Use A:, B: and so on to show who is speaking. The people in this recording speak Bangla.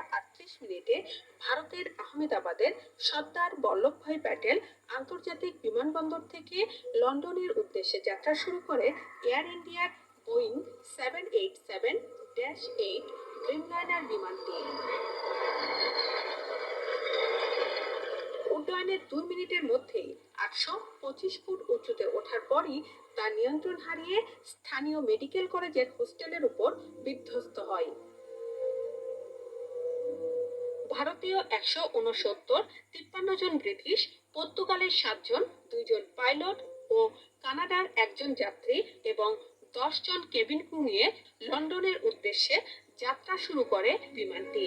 A: 11:38 ভারতের আহমেদাবাদের সর্দার বল্লভভাই প্যাটেল আন্তর্জাতিক বিমানবন্দর থেকে লন্ডনের উদ্দেশ্যে যাত্রা শুরু করে এয়ার ইন্ডিয়ার বোয়িং 787-8 ড্রিমলাইনার বিমানটি। উড্ডয়নের 2 মিনিটের মধ্যেই 825 ফুট উঁচুতে ওঠার পরই তা নিয়ন্ত্রণ হারিয়ে স্থানীয় মেডিকেল কলেজের হোস্টেলের উপর বিধ্বস্ত হয়। ভারতীয় 169, 53 জন ব্রিটিশ, পর্তুগালের 7 জন, 2 জন পাইলট ও কানাডার 1 জন যাত্রী এবং 10 জন কেবিন ক্রু নিয়ে লন্ডনের উদ্দেশ্যে যাত্রা শুরু করে বিমানটি।